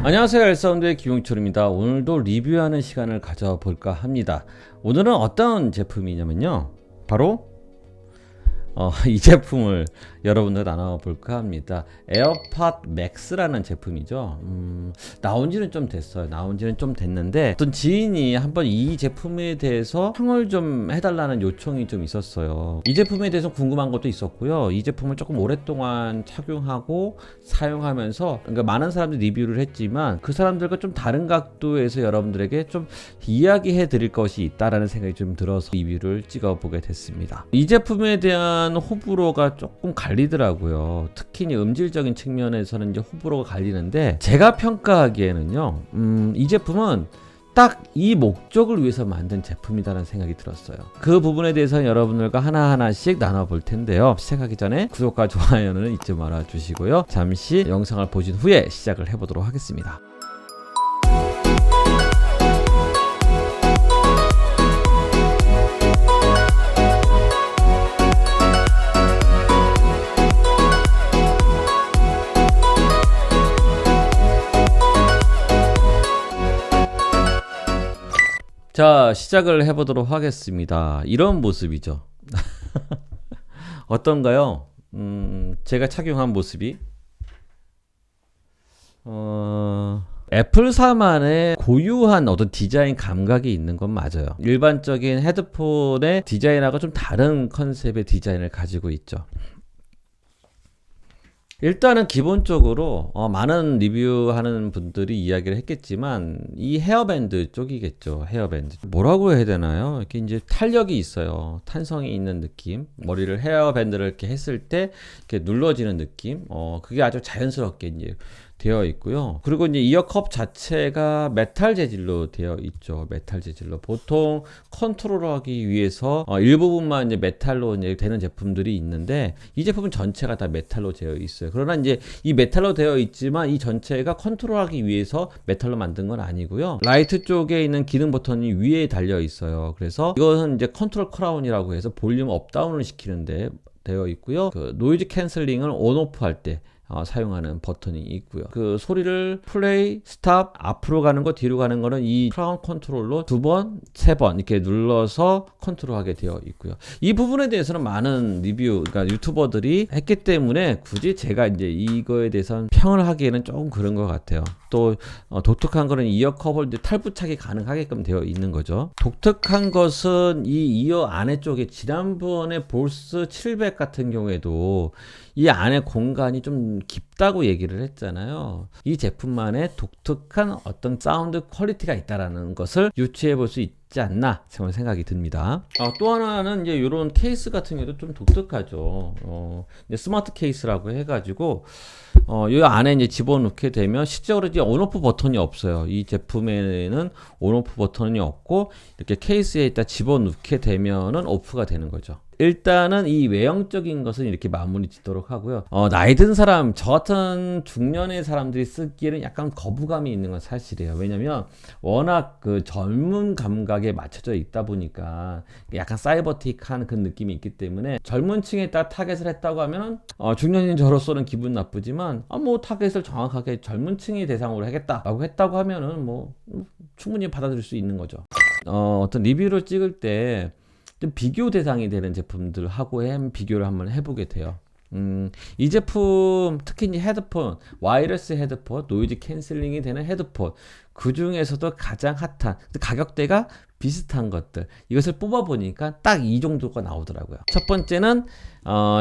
안녕하세요, 엘사운드의 김용철입니다. 오늘도 리뷰하는 시간을 가져볼까 합니다. 오늘은 어떤 제품이냐면요, 바로 이 제품을 여러분들 나눠볼까 합니다. 에어팟 맥스라는 제품이죠. 나온 지는 좀 됐어요. 나온 지는 좀 됐는데 어떤 지인이 한번 이 제품에 대해서 평을 좀 해달라는 요청이 좀 있었어요. 이 제품에 대해서 궁금한 것도 있었고요. 이 제품을 조금 오랫동안 착용하고 사용하면서, 그러니까 많은 사람들이 리뷰를 했지만 그 사람들과 좀 다른 각도에서 여러분들에게 좀 이야기해 드릴 것이 있다라는 생각이 좀 들어서 리뷰를 찍어보게 됐습니다. 이 제품에 대한 호불호가 조금 갈리더라고요. 특히 음질적인 측면에서는 이제 호불호가 갈리는데, 제가 평가하기에는요, 이 제품은 딱 이 목적을 위해서 만든 제품이라는 생각이 들었어요. 그 부분에 대해서 여러분들과 하나하나씩 나눠볼 텐데요. 시작하기 전에 구독과 좋아요는 잊지 말아 주시고요. 잠시 영상을 보신 후에 시작을 해보도록 하겠습니다. 자, 시작을 해보도록 하겠습니다. 이런 모습이죠. 어떤가요? 제가 착용한 모습이 애플사만의 고유한 어떤 디자인 감각이 있는 건 맞아요. 일반적인 헤드폰의 디자인하고 좀 다른 컨셉의 디자인을 가지고 있죠. 일단은 기본적으로 많은 리뷰하는 분들이 이야기를 했겠지만 이 헤어밴드 쪽이겠죠. 헤어밴드 뭐라고 해야 되나요? 이렇게 이제 탄력이 있어요. 탄성이 있는 느낌. 머리를 헤어밴드를 이렇게 했을 때 이렇게 눌러지는 느낌. 그게 아주 자연스럽게 이제 되어 있고요. 그리고 이제 이어컵 자체가 메탈 재질로 되어 있죠. 메탈 재질로. 보통 컨트롤하기 위해서 일부분만 이제 메탈로 이제 되는 제품들이 있는데, 이 제품은 전체가 다 메탈로 되어 있어요. 그러나 이제 이 메탈로 되어 있지만 이 전체가 컨트롤하기 위해서 메탈로 만든 건 아니고요. 라이트 쪽에 있는 기능 버튼이 위에 달려 있어요. 그래서 이것은 이제 컨트롤 크라운이라고 해서 볼륨 업다운을 시키는데 되어 있고요. 그 노이즈 캔슬링을 온오프 할 때 사용하는 버튼이 있고요. 그 소리를 플레이, 스탑, 앞으로 가는 거, 뒤로 가는 거는 이 크라운 컨트롤로 2번, 3번 이렇게 눌러서 컨트롤하게 되어 있고요. 이 부분에 대해서는 많은 리뷰, 그러니까 유튜버들이 했기 때문에 굳이 제가 이제 이거에 대해서는 평을 하기에는 조금 그런 것 같아요. 또 독특한 거는 이어컵을 탈부착이 가능하게끔 되어 있는 거죠. 독특한 것은 이 이어 안에 쪽에, 지난번에 볼스 700 같은 경우에도 이 안에 공간이 좀 깊다고 얘기를 했잖아요. 이 제품만의 독특한 어떤 사운드 퀄리티가 있다라는 것을 유추해 볼 수 있지 않나 생각이 듭니다. 또 하나는 이제 이런 케이스 같은 경우도 좀 독특하죠. 이제 스마트 케이스라고 해가지고 이 안에 이제 집어넣게 되면 실제로 이제 온오프 버튼이 없어요. 이 제품에는 온오프 버튼이 없고 이렇게 케이스에 있다 집어넣게 되면은 오프가 되는 거죠. 일단은 이 외형적인 것은 이렇게 마무리 짓도록 하고요. 나이 든 사람, 저 같은 중년의 사람들이 쓰기에는 약간 거부감이 있는 건 사실이에요. 왜냐면 워낙 그 젊은 감각에 맞춰져 있다 보니까 약간 사이버틱한 그 느낌이 있기 때문에 젊은 층에 따라 타겟을 했다고 하면 중년인 저로서는 기분 나쁘지만 뭐 타겟을 정확하게 젊은 층이 대상으로 하겠다라고 했다고 하면은 뭐 충분히 받아들일 수 있는 거죠. 어떤 리뷰를 찍을 때 좀 비교 대상이 되는 제품들하고 비교를 한번 해보게 돼요. 이 제품, 특히 이제 헤드폰, 와이어리스 헤드폰, 노이즈 캔슬링이 되는 헤드폰, 그 중에서도 가장 핫한 가격대가 비슷한 것들, 이것을 뽑아보니까 딱 이 정도가 나오더라고요. 첫 번째는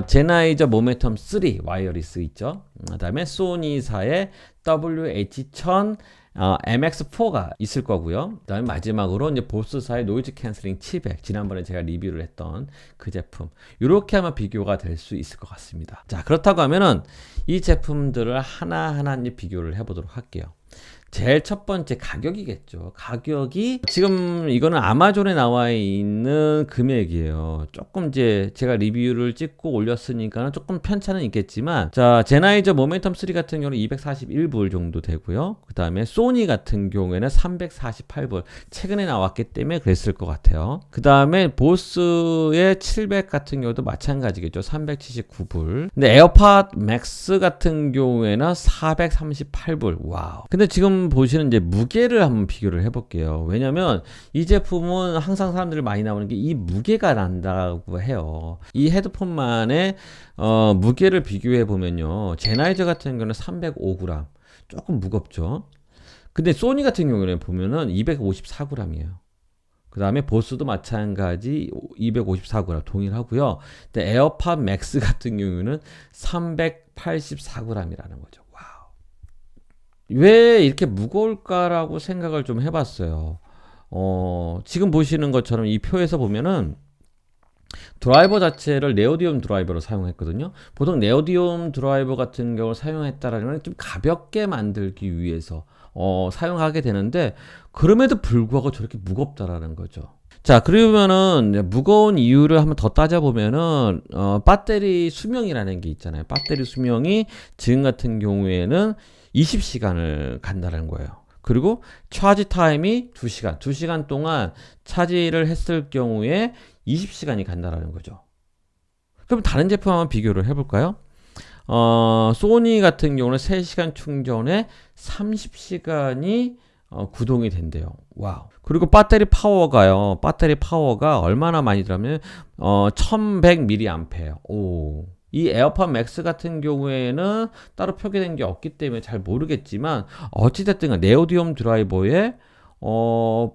제나이저 모멘텀 3 와이어리스 있죠. 그 다음에 소니사의 WH-1000 MX4가 있을 거고요. 그 다음에 마지막으로 이제 보스사의 노이즈 캔슬링 700, 지난번에 제가 리뷰를 했던 그 제품, 이렇게 하면 비교가 될 수 있을 것 같습니다. 자, 그렇다고 하면은 이 제품들을 하나하나 이제 비교를 해보도록 할게요. 제일 첫 번째 가격이겠죠. 가격이 지금 이거는 아마존에 나와 있는 금액이에요. 조금 이제 제가 리뷰를 찍고 올렸으니까 조금 편차는 있겠지만, 자, 제나이저 모멘텀 3 같은 경우는 241불 정도 되고요. 그 다음에 소니 같은 경우에는 348불. 최근에 나왔기 때문에 그랬을 것 같아요. 그 다음에 보스의 700 같은 경우도 마찬가지겠죠. 379불. 근데 에어팟 맥스 같은 경우에는 438불. 와우. 근데 지금 보시는 이제 무게를 한번 비교를 해볼게요. 왜냐면 이 제품은 항상 사람들이 많이 나오는 게 이 무게가 난다고 해요. 이 헤드폰만의 무게를 비교해 보면요. 제나이저 같은 경우는 305g. 조금 무겁죠. 근데 소니 같은 경우는 보면은 254g이에요. 그 다음에 보스도 마찬가지 254g 동일하고요. 근데 에어팟 맥스 같은 경우는 384g이라는 거죠. 왜 이렇게 무거울까라고 생각을 좀 해봤어요. 지금 보시는 것처럼 이 표에서 보면은 드라이버 자체를 네오디움 드라이버로 사용했거든요. 보통 네오디움 드라이버 같은 경우를 사용했다라는 건 좀 가볍게 만들기 위해서 사용하게 되는데, 그럼에도 불구하고 저렇게 무겁다라는 거죠. 자, 그러면은 무거운 이유를 한번 더 따져보면은 배터리 수명이라는 게 있잖아요. 배터리 수명이 지금 같은 경우에는 20시간을 간다는 거예요. 그리고 차지 타임이 2시간. 2시간 동안 차지를 했을 경우에 20시간이 간다는 거죠. 그럼 다른 제품 한번 비교를 해볼까요? 소니 같은 경우는 3시간 충전에 30시간이 구동이 된대요. 와우. 그리고 배터리 파워가 얼마나 많이 들어가면 1100mAh. 오. 이 에어팟 맥스 같은 경우에는 따로 표기된 게 없기 때문에 잘 모르겠지만, 어찌됐든 네오디움 드라이버의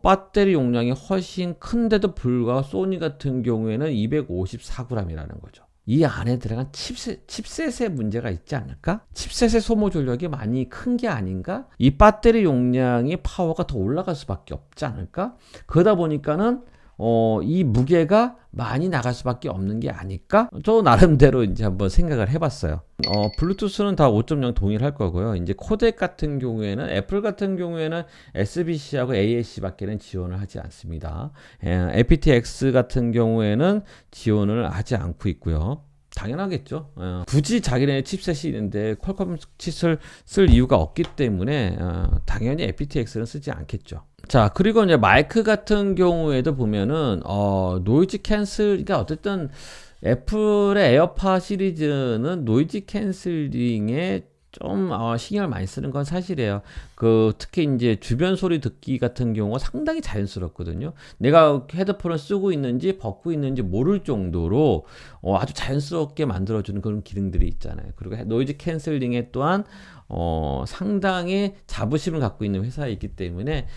배터리 용량이 훨씬 큰데도 불구하고 소니 같은 경우에는 254g이라는 거죠. 이 안에 들어간 칩셋의 문제가 있지 않을까? 칩셋의 소모 전력이 많이 큰 게 아닌가? 이 배터리 용량이 파워가 더 올라갈 수밖에 없지 않을까? 그러다 보니까는 이 무게가 많이 나갈 수밖에 없는 게 아닐까? 저 나름대로 이제 한번 생각을 해봤어요. 블루투스는 다 5.0 동일할 거고요. 이제 코덱 같은 경우에는, 애플 같은 경우에는 SBC하고 AAC밖에는 지원을 하지 않습니다. aptX 같은 경우에는 지원을 하지 않고 있고요. 당연하겠죠. 굳이 자기네 칩셋이 있는데 퀄컴 칩을 쓸 이유가 없기 때문에 당연히 aptX는 쓰지 않겠죠. 자, 그리고 이제 마이크 같은 경우에도 보면은 노이즈 캔슬, 그러니까 어쨌든 애플의 에어팟 시리즈는 노이즈 캔슬링에 좀 신경을 많이 쓰는 건 사실이에요. 특히 이제 주변 소리 듣기 같은 경우가 상당히 자연스럽거든요. 내가 헤드폰을 쓰고 있는지 벗고 있는지 모를 정도로 아주 자연스럽게 만들어주는 그런 기능들이 있잖아요. 그리고 노이즈 캔슬링에 또한 상당히 자부심을 갖고 있는 회사이기 때문에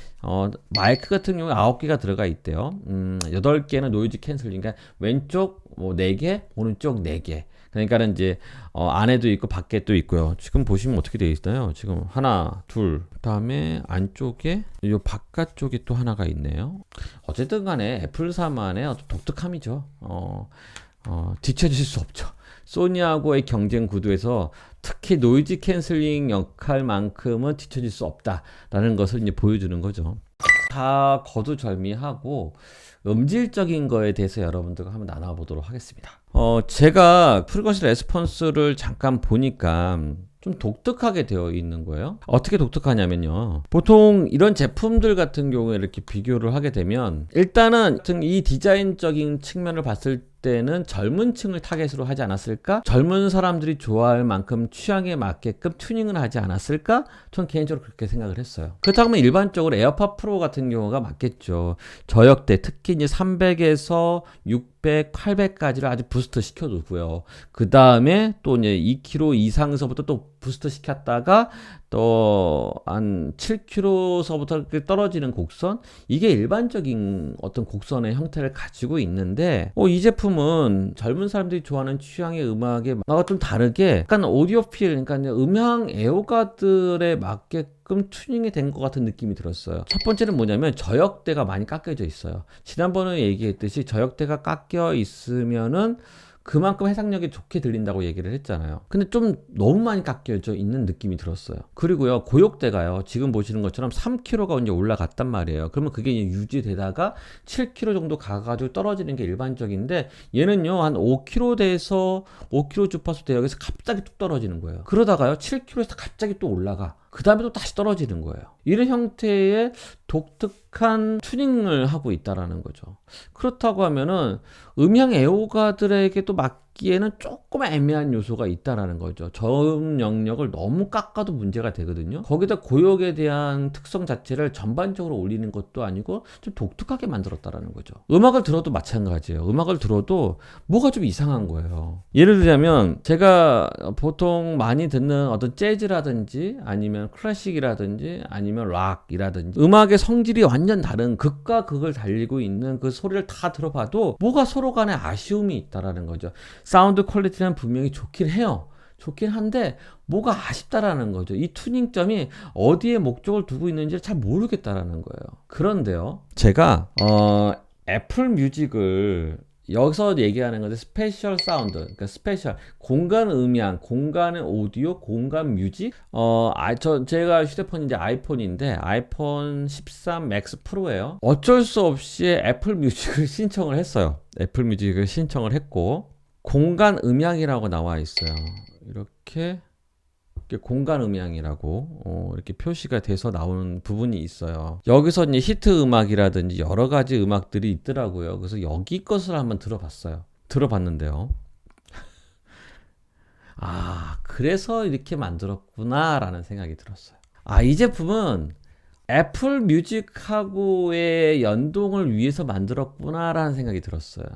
마이크 같은 경우에 9개가 들어가 있대요. 8개는 노이즈 캔슬링, 그러니까 왼쪽 4개, 오른쪽 4개. 그러니까는 이제 안에도 있고 밖에도 있고요. 지금 보시면 어떻게 되어 있나요? 지금 하나, 둘, 그다음에 안쪽에 이 바깥쪽에 또 하나가 있네요. 어쨌든 간에 애플사만의 어떤 독특함이죠. 뒤처질 수 없죠. 소니하고의 경쟁 구도에서 특히 노이즈 캔슬링 역할만큼은 뒤처질 수 없다라는 것을 이제 보여주는 거죠. 다 거두절미하고 음질적인 거에 대해서 여러분들과 한번 나눠보도록 하겠습니다. 제가 프리퀀시 레스폰스를 잠깐 보니까 좀 독특하게 되어 있는 거예요. 어떻게 독특하냐면요. 보통 이런 제품들 같은 경우에 이렇게 비교를 하게 되면, 일단은 이 디자인적인 측면을 봤을 때는 젊은 층을 타겟으로 하지 않았을까? 젊은 사람들이 좋아할 만큼 취향에 맞게끔 튜닝을 하지 않았을까? 전 개인적으로 그렇게 생각을 했어요. 그렇다면 일반적으로 에어팟 프로 같은 경우가 맞겠죠. 저역대, 특히 이제 300에서 600, 800까지를 아주 부스터 시켜두고요. 그 다음에 또 이제 2km 이상서부터 또 부스터 시켰다가 또 한 7km서부터 떨어지는 곡선, 이게 일반적인 어떤 곡선의 형태를 가지고 있는데, 이 제품은 젊은 사람들이 좋아하는 취향의 음악에 좀 다르게 약간 오디오필, 그러니까 음향 애호가들에 맞게끔 튜닝이 된 것 같은 느낌이 들었어요. 첫 번째는 뭐냐면 저역대가 많이 깎여져 있어요. 지난번에 얘기했듯이 저역대가 깎여 있으면은 그만큼 해상력이 좋게 들린다고 얘기를 했잖아요. 근데 좀 너무 많이 깎여져 있는 느낌이 들었어요. 그리고요, 고역대가요, 지금 보시는 것처럼 3km가 이제 올라갔단 말이에요. 그러면 그게 이제 유지되다가 7km 정도 가가지고 떨어지는 게 일반적인데, 얘는요, 한 5km대에서 5km 주파수 대역에서 갑자기 뚝 떨어지는 거예요. 그러다가요, 7km에서 갑자기 또 올라가. 그 다음에 또 다시 떨어지는 거예요. 이런 형태의 독특한 튜닝을 하고 있다라는 거죠. 그렇다고 하면은 음향 애호가들에게 또 맞기에는 조금 애매한 요소가 있다라는 거죠. 저음 영역을 너무 깎아도 문제가 되거든요. 거기다 고역에 대한 특성 자체를 전반적으로 올리는 것도 아니고 좀 독특하게 만들었다라는 거죠. 음악을 들어도 마찬가지예요. 음악을 들어도 뭐가 좀 이상한 거예요. 예를 들자면 제가 보통 많이 듣는 어떤 재즈라든지 아니면 클래식이라든지 아니면 락이라든지 음악의 성질이 완전 다른 극과 극을 달리고 있는 그 소리를 다 들어봐도 뭐가 서로 간에 아쉬움이 있다라는 거죠. 사운드 퀄리티는 분명히 좋긴 해요. 좋긴 한데 뭐가 아쉽다라는 거죠. 이 튜닝점이 어디에 목적을 두고 있는지를 잘 모르겠다라는 거예요. 그런데요, 제가 애플 뮤직을 여기서 얘기하는 건데 스페셜 사운드, 그러니까 스페셜 공간 음향, 공간의 오디오, 공간 뮤직. 제가 휴대폰이 이제 아이폰인데 아이폰 13 맥스 프로예요. 어쩔 수 없이 애플 뮤직을 신청을 했어요. 애플 뮤직을 신청을 했고 공간 음향이라고 나와 있어요. 이렇게 공간 음향이라고 이렇게 표시가 돼서 나오는 부분이 있어요. 여기서 이제 히트 음악이라든지 여러 가지 음악들이 있더라고요. 그래서 여기 것을 한번 들어봤는데요. 아, 그래서 이렇게 만들었구나라는 생각이 들었어요. 아, 이 제품은 애플 뮤직하고의 연동을 위해서 만들었구나라는 생각이 들었어요.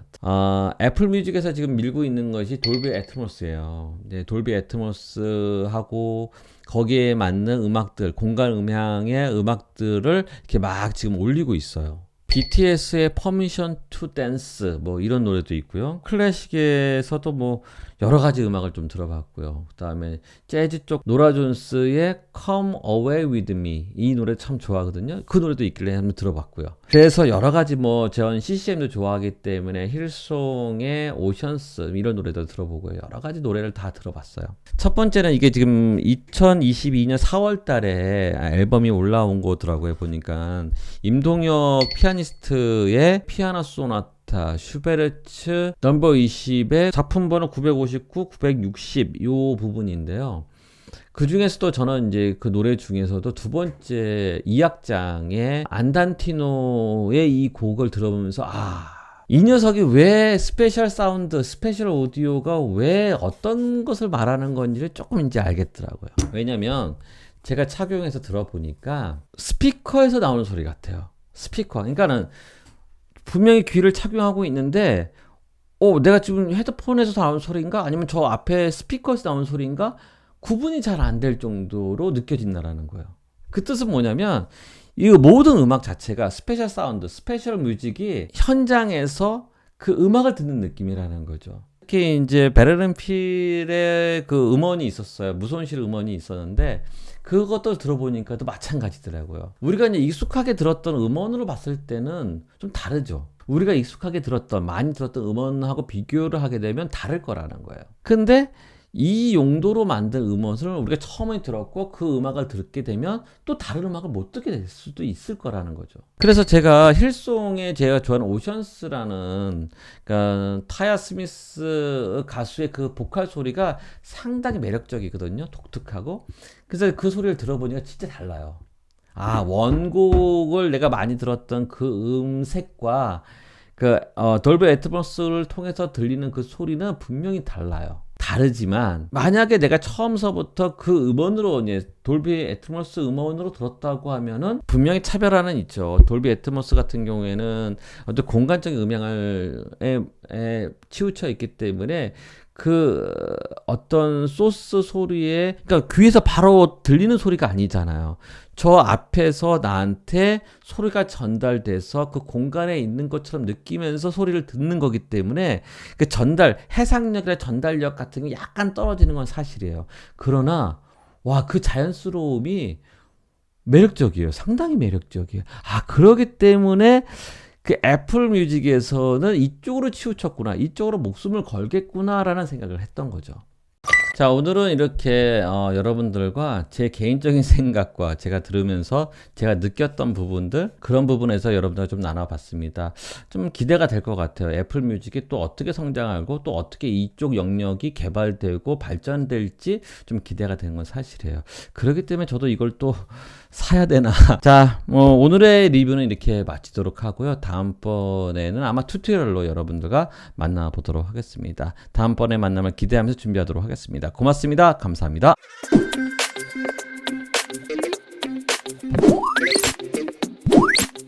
애플 뮤직에서 지금 밀고 있는 것이 돌비 애트모스예요. 네, 돌비 애트모스하고 거기에 맞는 음악들, 공간 음향의 음악들을 이렇게 막 지금 올리고 있어요. BTS의 Permission to Dance 뭐 이런 노래도 있고요. 클래식에서도 뭐 여러 가지 음악을 좀 들어봤고요. 그 다음에 재즈 쪽 노라 존스의 Come Away With Me 이 노래 참 좋아하거든요. 그 노래도 있길래 한번 들어봤고요. 그래서 여러 가지 뭐 전 CCM도 좋아하기 때문에 힐송의 오션스 이런 노래도 들어보고요. 여러 가지 노래를 다 들어봤어요. 첫 번째는 이게 지금 2022년 4월 달에 앨범이 올라온 거더라고요. 보니까 임동혁 피아니스트의 피아노 소나타 슈베르츠 넘버 20의 작품 번호 959, 960 요 부분인데요. 그 중에서도 저는 이제 그 노래 중에서도 두 번째 2악장의 안단티노의 이 곡을 들어보면서 이 녀석이 왜 스페셜 사운드, 스페셜 오디오가 왜 어떤 것을 말하는 건지를 조금 이제 알겠더라고요. 왜냐면 제가 착용해서 들어보니까 스피커에서 나오는 소리 같아요. 스피커. 그러니까는 분명히 귀를 착용하고 있는데 내가 지금 헤드폰에서 나오는 소리인가? 아니면 저 앞에 스피커에서 나오는 소리인가? 구분이 잘 안 될 정도로 느껴진다라는 거예요. 그 뜻은 뭐냐면 이 모든 음악 자체가 스페셜 사운드, 스페셜 뮤직이 현장에서 그 음악을 듣는 느낌이라는 거죠. 특히 이제 베르른필의 그 음원이 있었어요. 무손실 음원이 있었는데 그것도 들어보니까 또 마찬가지더라고요. 우리가 이제 익숙하게 들었던 음원으로 봤을 때는 좀 다르죠. 우리가 익숙하게 많이 들었던 음원하고 비교를 하게 되면 다를 거라는 거예요. 근데 이 용도로 만든 음원을 우리가 처음에 들었고 그 음악을 듣게 되면 또 다른 음악을 못 듣게 될 수도 있을 거라는 거죠. 그래서 제가 힐송의 제가 좋아하는 오션스라는 그러니까 타야 스미스 가수의 그 보컬 소리가 상당히 매력적이거든요. 독특하고. 그래서 그 소리를 들어보니까 진짜 달라요. 원곡을 내가 많이 들었던 그 음색과 돌비 애트모스를 통해서 들리는 그 소리는 분명히 달라요. 다르지만 만약에 내가 처음서부터 그 음원으로 이제 돌비 애트모스 음원으로 들었다고 하면은 분명히 차별화는 있죠. 돌비 애트모스 같은 경우에는 어떤 공간적인 음향을 치우쳐 있기 때문에 그 어떤 소스 소리에 그러니까 귀에서 바로 들리는 소리가 아니잖아요. 저 앞에서 나한테 소리가 전달돼서 그 공간에 있는 것처럼 느끼면서 소리를 듣는 거기 때문에 그 해상력이나 전달력 같은 게 약간 떨어지는 건 사실이에요. 그러나 그 자연스러움이 매력적이에요. 상당히 매력적이에요. 그러기 때문에 그 애플 뮤직에서는 이쪽으로 치우쳤구나, 이쪽으로 목숨을 걸겠구나라는 생각을 했던 거죠. 자, 오늘은 이렇게 여러분들과 제 개인적인 생각과 제가 들으면서 제가 느꼈던 부분들, 그런 부분에서 여러분들과 좀 나눠봤습니다. 좀 기대가 될 것 같아요. 애플 뮤직이 또 어떻게 성장하고 또 어떻게 이쪽 영역이 개발되고 발전될지 좀 기대가 되는 건 사실이에요. 그렇기 때문에 저도 이걸 또 사야 되나. 자, 오늘의 리뷰는 이렇게 마치도록 하고요. 다음번에는 아마 튜토리얼로 여러분들과 만나보도록 하겠습니다. 다음번에 만남을 기대하면서 준비하도록 하겠습니다. 고맙습니다. 감사합니다.